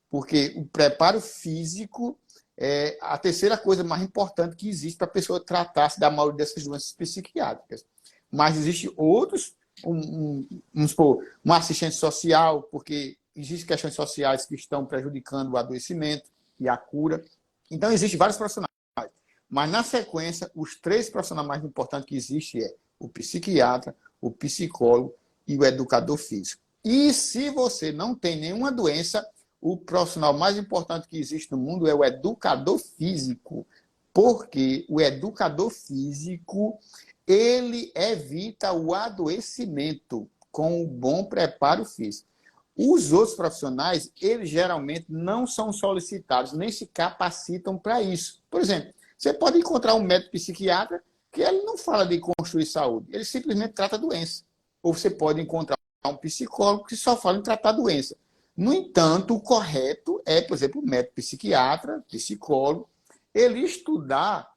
Porque o preparo físico é a terceira coisa mais importante que existe para a pessoa tratar-se da maioria dessas doenças psiquiátricas. Mas existem outros, vamos supor, um assistente social, porque existem questões sociais que estão prejudicando o adoecimento e a cura. Então, existem vários profissionais. Mas, na sequência, os 3 profissionais mais importantes que existem é o psiquiatra, o psicólogo e o educador físico. E se você não tem nenhuma doença, o profissional mais importante que existe no mundo é o educador físico. Porque o educador físico, ele evita o adoecimento com um bom preparo físico. Os outros profissionais, eles geralmente não são solicitados, nem se capacitam para isso. Por exemplo, você pode encontrar um médico psiquiatra que ele não fala de construir saúde, ele simplesmente trata a doença. Ou você pode encontrar um psicólogo que só fala em tratar a doença. No entanto, o correto é, por exemplo, o médico psiquiatra, psicólogo, ele estudar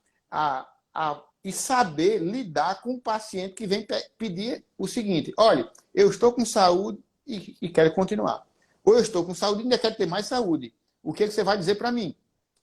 e saber lidar com o paciente que vem pedir o seguinte: olha, eu estou com saúde e quero continuar. Ou eu estou com saúde e ainda quero ter mais saúde. O que você vai dizer para mim?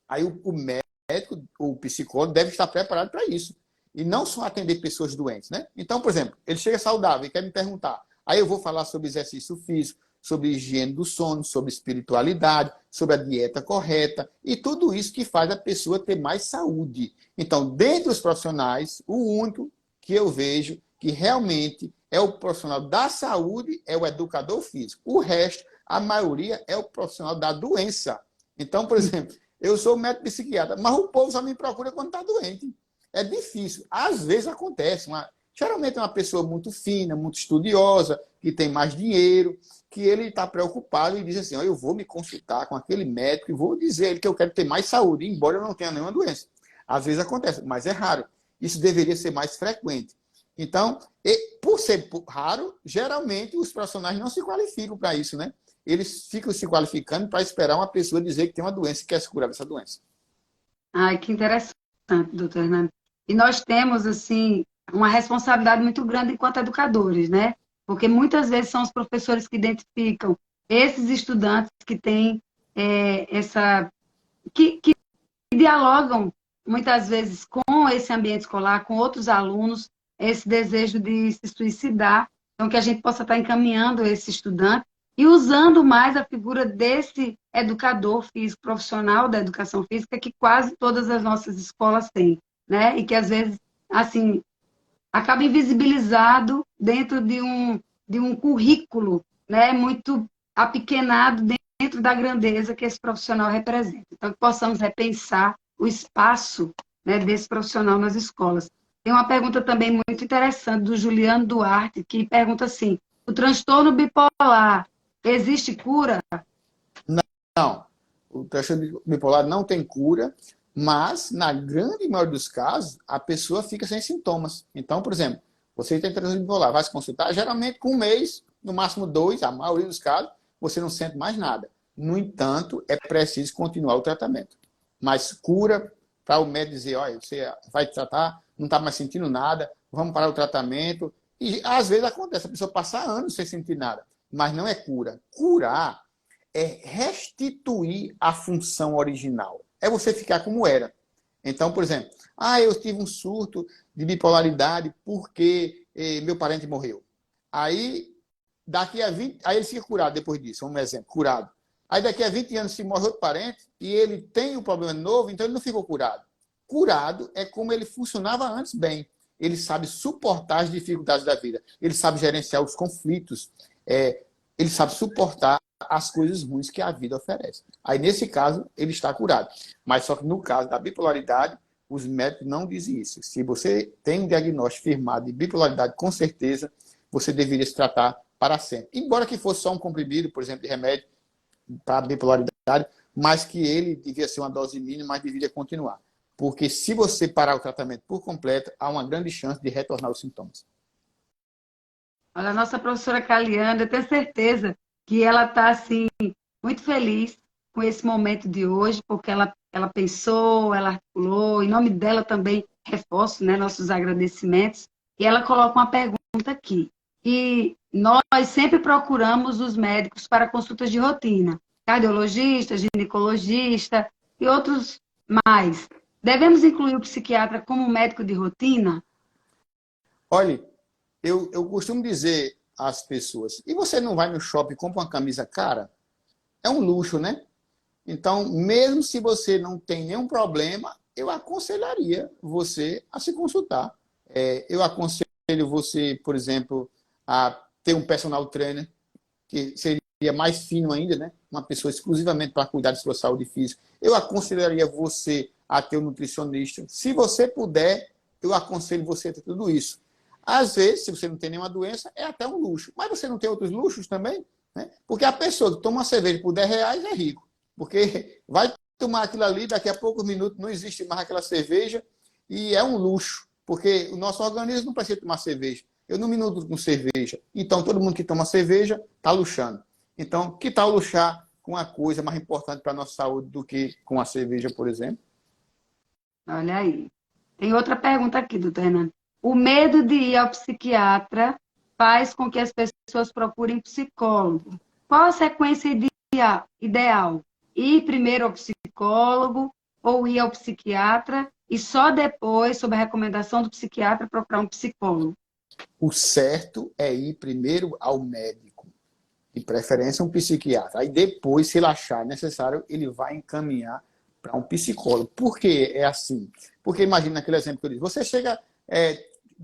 Aí o médico, o psicólogo deve estar preparado para isso. E não só atender pessoas doentes, né? Então, por exemplo, ele chega saudável e quer me perguntar. Aí eu vou falar sobre exercício físico, sobre higiene do sono, sobre espiritualidade, sobre a dieta correta e tudo isso que faz a pessoa ter mais saúde. Então, dentre os profissionais, o único que eu vejo que realmente é o profissional da saúde é o educador físico. O resto, a maioria, é o profissional da doença. Então, por exemplo, eu sou médico psiquiatra, mas o povo só me procura quando está doente. É difícil. Às vezes acontece. Geralmente é uma pessoa muito fina, muito estudiosa, que tem mais dinheiro, que ele está preocupado e diz assim: eu vou me consultar com aquele médico e vou dizer a ele que eu quero ter mais saúde, embora eu não tenha nenhuma doença. Às vezes acontece, mas é raro. Isso deveria ser mais frequente. Então, por ser raro, geralmente os profissionais não se qualificam para isso, né? Eles ficam se qualificando para esperar uma pessoa dizer que tem uma doença e quer se curar dessa doença. Ai, que interessante, doutor Hernando. E nós temos, assim, uma responsabilidade muito grande enquanto educadores, né? Porque muitas vezes são os professores que identificam esses estudantes que têm que dialogam muitas vezes com esse ambiente escolar, com outros alunos, esse desejo de se suicidar. Então, que a gente possa estar encaminhando esse estudante e usando mais a figura desse educador físico profissional da educação física que quase todas as nossas escolas têm, né? E que às vezes, assim, acaba invisibilizado dentro de um currículo, né? Muito apequenado dentro da grandeza que esse profissional representa. Então, que possamos repensar o espaço, né, desse profissional nas escolas. Tem uma pergunta também muito interessante do Juliano Duarte, que pergunta assim: o transtorno bipolar, existe cura? Não, o transtorno bipolar não tem cura, mas, na grande maioria dos casos, a pessoa fica sem sintomas. Então, por exemplo, você tem transtorno bipolar, vai se consultar, geralmente com um mês, no máximo 2, a maioria dos casos, você não sente mais nada. No entanto, é preciso continuar o tratamento. Mas cura, para o médico dizer: olha, você vai tratar, não está mais sentindo nada, vamos parar o tratamento. E às vezes acontece, a pessoa passa anos sem sentir nada, mas não é cura. Curar é restituir a função original. É você ficar como era. Então, por exemplo, eu tive um surto de bipolaridade porque meu parente morreu. Aí, daqui a 20... Aí ele fica curado depois disso, um exemplo, curado. Aí daqui a 20 anos se morre outro parente e ele tem um problema novo, então ele não ficou curado. Curado é como ele funcionava antes bem. Ele sabe suportar as dificuldades da vida. Ele sabe gerenciar os conflitos. Ele sabe suportar as coisas ruins que a vida oferece. Aí, nesse caso, ele está curado. Mas só que no caso da bipolaridade, os médicos não dizem isso. Se você tem um diagnóstico firmado de bipolaridade, com certeza, você deveria se tratar para sempre. Embora que fosse só um comprimido, por exemplo, de remédio para bipolaridade, mas que ele devia ser uma dose mínima, mas deveria continuar. Porque se você parar o tratamento por completo, há uma grande chance de retornar os sintomas. Olha, a nossa professora Caliana, eu tenho certeza que ela está, assim, muito feliz com esse momento de hoje, porque ela pensou, ela articulou, em nome dela também reforço, né, nossos agradecimentos, e ela coloca uma pergunta aqui. E nós sempre procuramos os médicos para consultas de rotina, cardiologista, ginecologista e outros mais. Devemos incluir o psiquiatra como médico de rotina? Olha, eu costumo dizer às pessoas: e você não vai no shopping e compra uma camisa cara? é um luxo, né? Então, mesmo se você não tem nenhum problema, eu aconselharia você a se consultar. Eu aconselho você, por exemplo, a ter um personal trainer, que seria mais fino ainda, né? Uma pessoa exclusivamente para cuidar de sua saúde física. Eu aconselharia você a ter um nutricionista. Se você puder, eu aconselho você a ter tudo isso. Às vezes, se você não tem nenhuma doença, é até um luxo. Mas você não tem outros luxos também? Né? Porque a pessoa que toma uma cerveja por R$ 10 é rico. Porque vai tomar aquilo ali, daqui a poucos minutos não existe mais aquela cerveja e é um luxo. Porque o nosso organismo não precisa tomar cerveja. Eu não me nutro com cerveja. Então, todo mundo que toma cerveja está luxando. Então, que tal luxar com uma coisa mais importante para a nossa saúde do que com a cerveja, por exemplo? Olha aí. Tem outra pergunta aqui, doutor Hernando. O medo de ir ao psiquiatra faz com que as pessoas procurem psicólogo. Qual a sequência ideal? Ir primeiro ao psicólogo ou ir ao psiquiatra e só depois, sob a recomendação do psiquiatra, procurar um psicólogo? O certo é ir primeiro ao médico, de preferência um psiquiatra. Aí depois, se ele achar necessário, ele vai encaminhar para um psicólogo. Por que é assim? Porque imagina aquele exemplo que eu disse. Você chega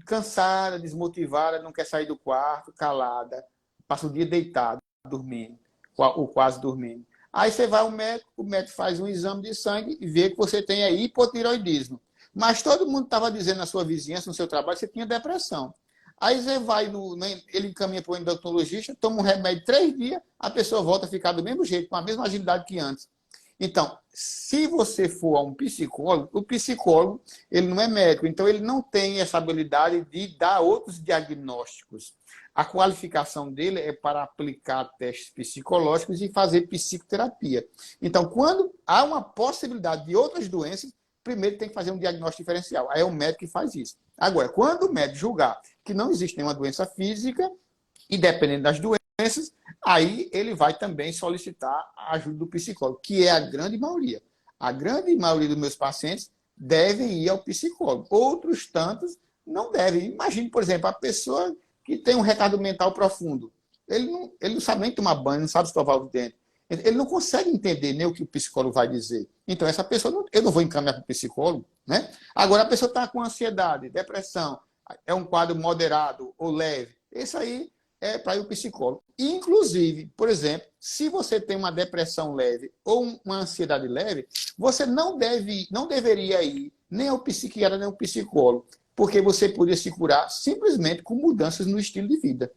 cansada, desmotivada, não quer sair do quarto, calada, passa o dia deitado, dormindo, ou quase dormindo. Aí você vai ao médico, o médico faz um exame de sangue e vê que você tem aí hipotireoidismo. Mas todo mundo estava dizendo na sua vizinhança, no seu trabalho, que você tinha depressão. Aí você vai, ele encaminha para o endocrinologista, toma um remédio 3 dias, a pessoa volta a ficar do mesmo jeito, com a mesma agilidade que antes. Então, se você for a um psicólogo, o psicólogo, ele não é médico, então ele não tem essa habilidade de dar outros diagnósticos. A qualificação dele é para aplicar testes psicológicos e fazer psicoterapia. Então, quando há uma possibilidade de outras doenças, primeiro tem que fazer um diagnóstico diferencial. Aí é o médico que faz isso. Agora, quando o médico julgar que não existe nenhuma doença física, e dependendo das doenças, aí ele vai também solicitar a ajuda do psicólogo, que é a grande maioria. A grande maioria dos meus pacientes devem ir ao psicólogo. Outros tantos não devem. Imagine, por exemplo, a pessoa que tem um retardo mental profundo. Ele não sabe nem tomar banho, não sabe escovar os dentes. Ele não consegue entender nem o que o psicólogo vai dizer. Então, essa pessoa, eu não vou encaminhar para o psicólogo. Né? Agora, a pessoa está com ansiedade, depressão, é um quadro moderado ou leve. Esse aí é para ir ao psicólogo. Inclusive, por exemplo, se você tem uma depressão leve ou uma ansiedade leve, você não deveria ir nem ao psiquiatra nem ao psicólogo, porque você poderia se curar simplesmente com mudanças no estilo de vida.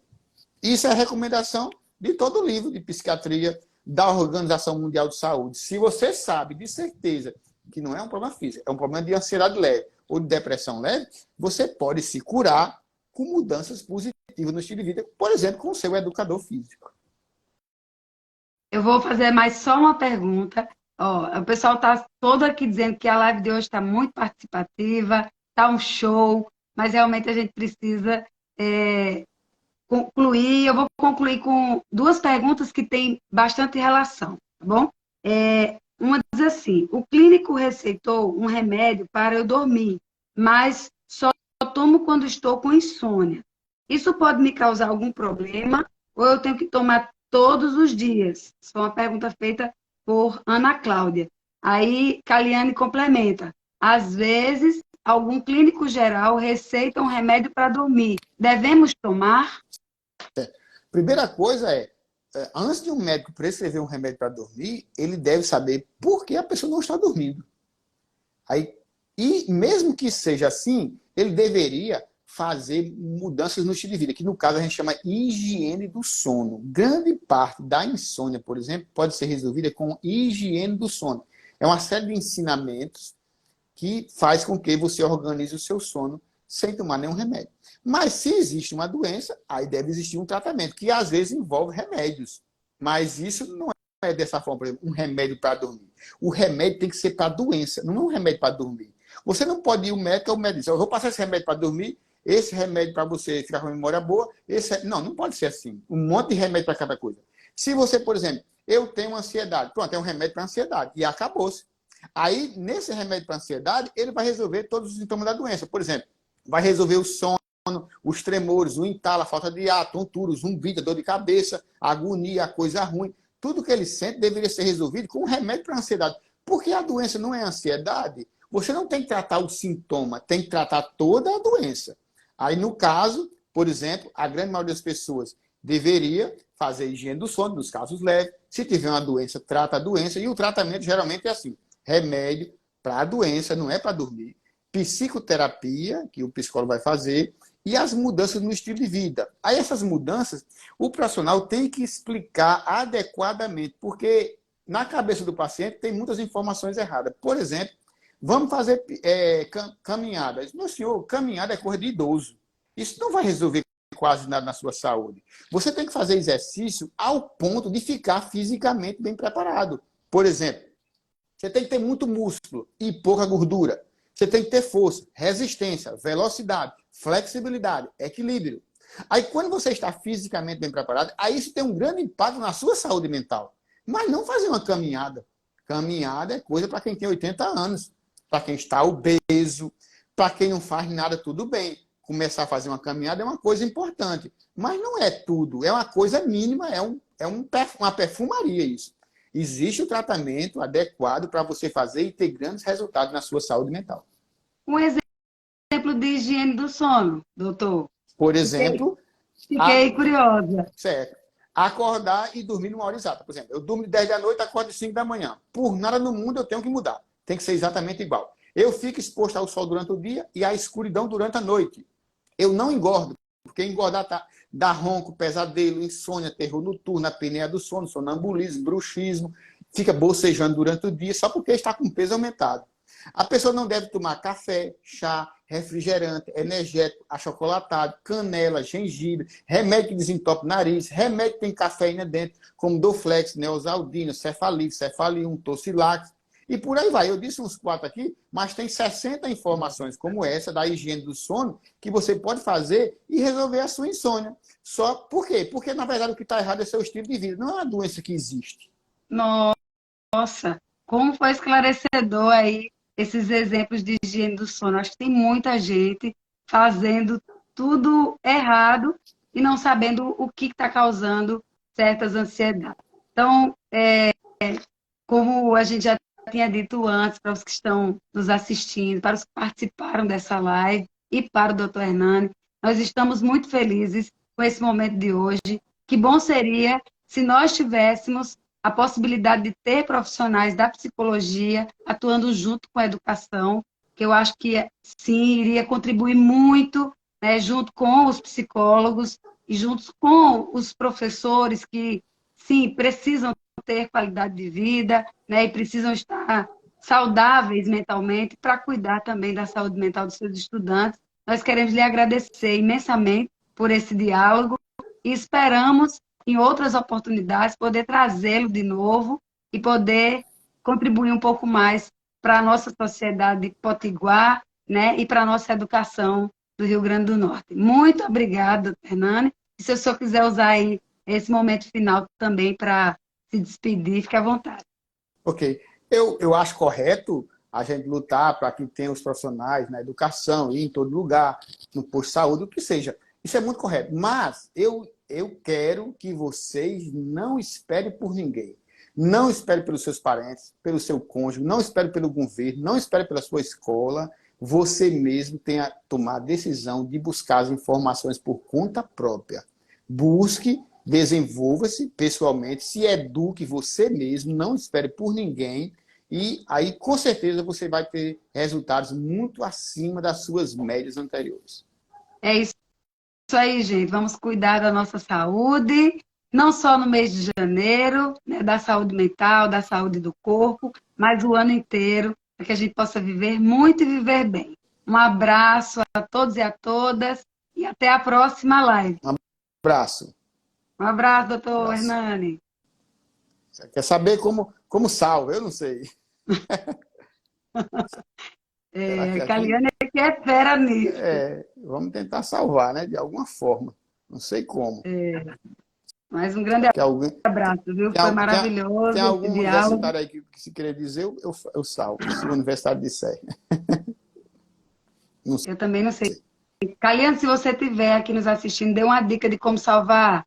Isso é a recomendação de todo o livro de psiquiatria da Organização Mundial de Saúde. Se você sabe de certeza que não é um problema físico, é um problema de ansiedade leve ou de depressão leve, você pode se curar com mudanças positivas no estilo de vida, por exemplo, com o seu educador físico. Eu vou fazer mais só uma pergunta. Ó, o pessoal está todo aqui dizendo que a live de hoje está muito participativa, está um show, mas realmente a gente precisa concluir. Eu vou concluir com 2 perguntas que têm bastante relação, tá bom? Uma diz assim: o clínico receitou um remédio para eu dormir, mas só tomo quando estou com insônia. Isso pode me causar algum problema ou eu tenho que tomar todos os dias? Isso foi uma pergunta feita por Ana Cláudia. Aí, Caliane complementa. Às vezes, algum clínico geral receita um remédio para dormir. Devemos tomar? Primeira coisa antes de um médico prescrever um remédio para dormir, ele deve saber por que a pessoa não está dormindo. E mesmo que seja assim, ele deveria fazer mudanças no estilo de vida, que no caso a gente chama higiene do sono. Grande parte da insônia, por exemplo, pode ser resolvida com higiene do sono. É uma série de ensinamentos que faz com que você organize o seu sono sem tomar nenhum remédio. Mas se existe uma doença, aí deve existir um tratamento, que às vezes envolve remédios. Mas isso não é dessa forma, por exemplo, um remédio para dormir. O remédio tem que ser para a doença, não é um remédio para dormir. Você não pode ir ao médico, diz, eu vou passar esse remédio para dormir, esse remédio para você ficar com a memória boa, não pode ser assim. Um monte de remédio para cada coisa. Se você, por exemplo, eu tenho ansiedade, pronto, é um remédio para ansiedade, e acabou-se. Aí, nesse remédio para ansiedade, ele vai resolver todos os sintomas da doença. Por exemplo, vai resolver o sono, os tremores, o entalo, a falta de ar, tontura, zumbido, dor de cabeça, a agonia, a coisa ruim. tudo que ele sente deveria ser resolvido com um remédio para a ansiedade. Porque a doença não é ansiedade, você não tem que tratar o sintoma, tem que tratar toda a doença. Aí, no caso, por exemplo, a grande maioria das pessoas deveria fazer higiene do sono, nos casos leves. Se tiver uma doença, trata a doença. E o tratamento geralmente é assim: remédio para a doença, não é para dormir. Psicoterapia, que o psicólogo vai fazer, e as mudanças no estilo de vida. Aí essas mudanças, o profissional tem que explicar adequadamente, porque na cabeça do paciente tem muitas informações erradas. Por exemplo, vamos fazer caminhada. Meu senhor, caminhada é coisa de idoso. Isso não vai resolver quase nada na sua saúde. Você tem que fazer exercício ao ponto de ficar fisicamente bem preparado. Por exemplo, você tem que ter muito músculo e pouca gordura. Você tem que ter força, resistência, velocidade, flexibilidade, equilíbrio. Aí, quando você está fisicamente bem preparado, aí isso tem um grande impacto na sua saúde mental. Mas não fazer uma caminhada. Caminhada é coisa para quem tem 80 anos, para quem está obeso, para quem não faz nada, tudo bem. Começar a fazer uma caminhada é uma coisa importante, mas não é tudo, é uma coisa mínima, uma perfumaria isso. Existe o tratamento adequado para você fazer e ter grandes resultados na sua saúde mental. Um exemplo de higiene do sono, doutor. Por exemplo, Fiquei curiosa. certo, acordar e dormir numa hora exata. Por exemplo, eu durmo de 10 da noite, acordo de 5 da manhã. Por nada no mundo eu tenho que mudar. Tem que ser exatamente igual. Eu fico exposto ao sol durante o dia e à escuridão durante a noite. Eu não engordo, porque engordar dá ronco, pesadelo, insônia, terror noturno, apneia do sono, sonambulismo, bruxismo, fica bocejando durante o dia só porque está com peso aumentado. A pessoa não deve tomar café, chá, refrigerante, energético, achocolatado, canela, gengibre, remédio que desentope o nariz, remédio que tem cafeína dentro, como Doflex, Neosaldina, Cefalix, Cefalium, Tocilax, e por aí vai. Eu disse uns 4 aqui, mas tem 60 informações como essa da higiene do sono que você pode fazer e resolver a sua insônia. Só por quê? Porque, na verdade, o que está errado é seu estilo de vida, não é uma doença que existe. Nossa, como foi esclarecedor aí esses exemplos de higiene do sono. Acho que tem muita gente fazendo tudo errado e não sabendo o que está causando certas ansiedades. Então, como a gente já tinha dito antes, para os que estão nos assistindo, para os que participaram dessa live e para o doutor Hernani, nós estamos muito felizes com esse momento de hoje. Que bom seria se nós tivéssemos a possibilidade de ter profissionais da psicologia atuando junto com a educação, que eu acho que sim, iria contribuir muito, né, junto com os psicólogos e junto com os professores que, sim, precisam ter qualidade de vida, né, e precisam estar saudáveis mentalmente para cuidar também da saúde mental dos seus estudantes. Nós queremos lhe agradecer imensamente por esse diálogo e esperamos, em outras oportunidades, poder trazê-lo de novo e poder contribuir um pouco mais para a nossa sociedade potiguar, né, e para a nossa educação do Rio Grande do Norte. Muito obrigada, Hernani. E se o senhor quiser usar aí esse momento final também para se despedir, fique à vontade. Ok. Eu acho correto a gente lutar para que tenha os profissionais na educação e em todo lugar, no posto de saúde, o que seja. Isso é muito correto. Mas eu quero que vocês não esperem por ninguém. Não espere pelos seus parentes, pelo seu cônjuge, não espere pelo governo, não espere pela sua escola. Você mesmo tem que tomar a decisão de buscar as informações por conta própria. Busque, desenvolva-se pessoalmente, se eduque você mesmo, não espere por ninguém. E aí, com certeza, você vai ter resultados muito acima das suas médias anteriores. É isso aí, gente. Vamos cuidar da nossa saúde, não só no mês de janeiro, né, da saúde mental, da saúde do corpo, mas o ano inteiro, para que a gente possa viver muito e viver bem. Um abraço a todos e a todas e até a próxima live. Um abraço. Um abraço, doutor Abraço. Hernani. Você quer saber como salva? Eu não sei. Será que aqui? Caliane é que é fera nisso. Vamos tentar salvar, né? De alguma forma. Não sei como. Mas um grande abraço, viu? Foi maravilhoso. Tem algum universitário aí que se querer dizer, eu salvo. Se o universitário disser. Eu também não sei. Caliane, se você estiver aqui nos assistindo, dê uma dica de como salvar.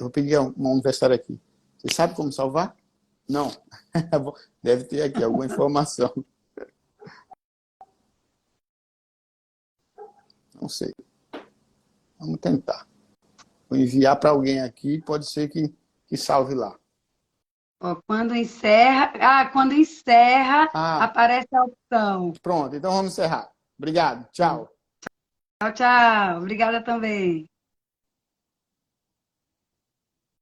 vou pedir a uma universitária aqui. Você sabe como salvar? Não. Deve ter aqui alguma informação. Não sei. Vamos tentar. Vou enviar para alguém aqui, pode ser que salve lá. Ó, quando encerra, aparece a opção. Pronto, então vamos encerrar. Obrigado, tchau. Tchau, tchau. Obrigada também.